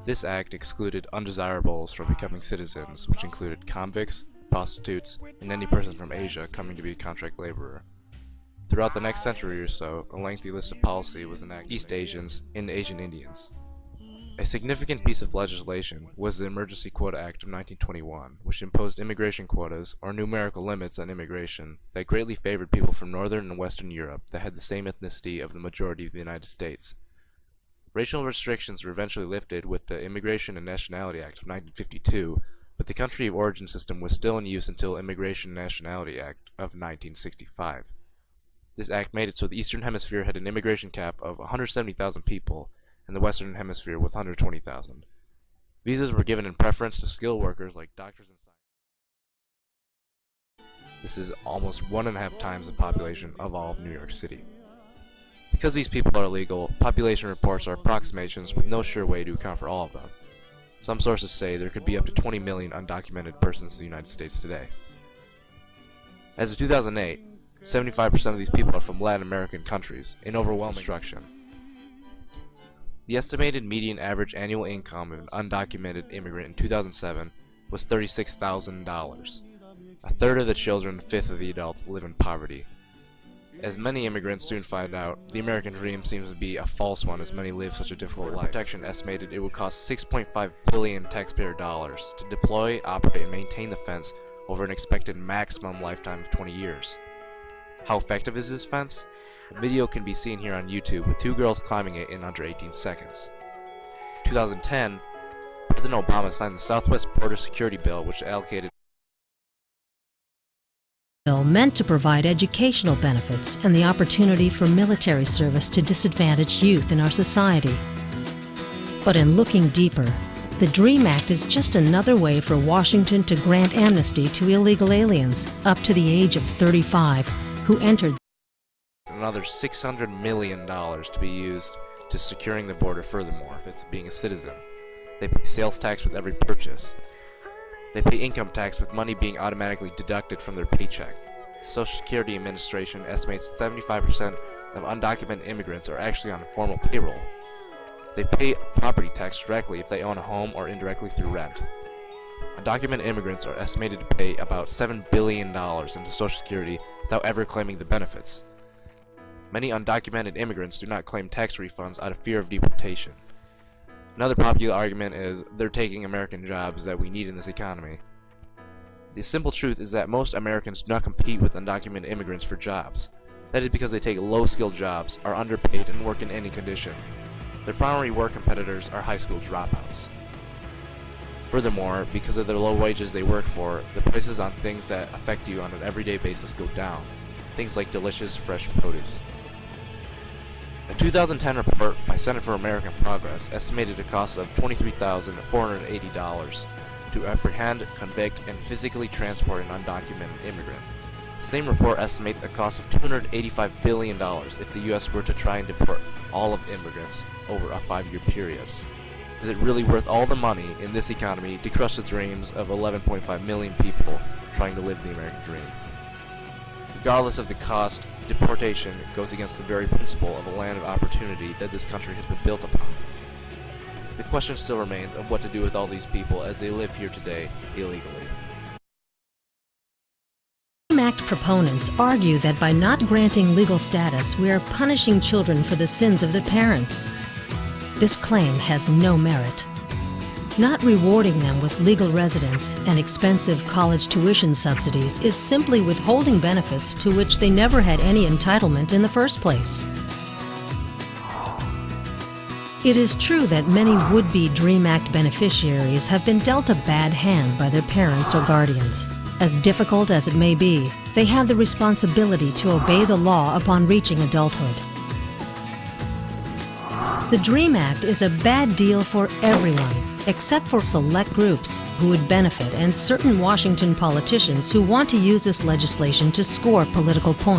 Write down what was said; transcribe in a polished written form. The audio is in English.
This act excluded undesirables from becoming citizens, which included convicts, prostitutes, and any person from Asia coming to be a contract laborer. Throughout the next century or so, a lengthy list of policy was enacted East Asians and Asian Indians. A significant piece of legislation was the Emergency Quota Act of 1921, which imposed immigration quotas, or numerical limits on immigration, that greatly favored people from Northern and Western Europe that had the same ethnicity of the majority of the United States. Racial restrictions were eventually lifted with the Immigration and Nationality Act of 1952, but the country of origin system was still in use until Immigration and Nationality Act of 1965. This act made it so the Eastern Hemisphere had an immigration cap of 170,000 people, and the Western Hemisphere with 120,000. Visas were given in preference to skilled workers like doctors and scientists. This is almost 1.5 times the population of all of New York City. Because these people are illegal, population reports are approximations with no sure way to account for all of them. Some sources say there could be up to 20 million undocumented persons in the United States today. As of 2008, 75% of these people are from Latin American countries, in overwhelming construction. The estimated median average annual income of an undocumented immigrant in 2007 was $36,000. A third of the children and a fifth of the adults live in poverty. As many immigrants soon find out, the American dream seems to be a false one as many live such a difficult life. Protection estimated it would cost $6.5 billion taxpayer dollars to deploy, operate, and maintain the fence over an expected maximum lifetime of 20 years. How effective is this fence? A video can be seen here on YouTube with 2 girls climbing it in under 18 seconds. In 2010, President Obama signed the Southwest Border Security Bill, which allocated meant to provide educational benefits and the opportunity for military service to disadvantaged youth in our society. But in looking deeper, the DREAM Act is just another way for Washington to grant amnesty to illegal aliens up to the age of 35 who entered. Another $600 million to be used to securing the border furthermore if it's being a citizen. They pay sales tax with every purchase. They pay income tax with money being automatically deducted from their paycheck. The Social Security Administration estimates that 75% of undocumented immigrants are actually on a formal payroll. They pay property tax directly if they own a home or indirectly through rent. Undocumented immigrants are estimated to pay about $7 billion into Social Security without ever claiming the benefits. Many undocumented immigrants do not claim tax refunds out of fear of deportation. Another popular argument is they're taking American jobs that we need in this economy. The simple truth is that most Americans do not compete with undocumented immigrants for jobs. That is because they take low-skilled jobs, are underpaid, and work in any condition. Their primary work competitors are high school dropouts. Furthermore, because of the low wages they work for, the prices on things that affect you on an everyday basis go down. Things like delicious, fresh produce. A 2010 report by Center for American Progress estimated a cost of $23,480 to apprehend, convict, and physically transport an undocumented immigrant. The same report estimates a cost of $285 billion if the U.S. were to try and deport all of immigrants over a 5-year period. Is it really worth all the money in this economy to crush the dreams of 11.5 million people trying to live the American dream? Regardless of the cost, deportation goes against the very principle of a land of opportunity that this country has been built upon. The question still remains of what to do with all these people as they live here today illegally. DREAM Act proponents argue that by not granting legal status, we are punishing children for the sins of their parents. This claim has no merit. Not rewarding them with legal residence and expensive college tuition subsidies is simply withholding benefits to which they never had any entitlement in the first place. It is true that many would-be DREAM Act beneficiaries have been dealt a bad hand by their parents or guardians. As difficult as it may be, they have the responsibility to obey the law upon reaching adulthood. The DREAM Act is a bad deal for everyone, except for select groups who would benefit and certain Washington politicians who want to use this legislation to score political points.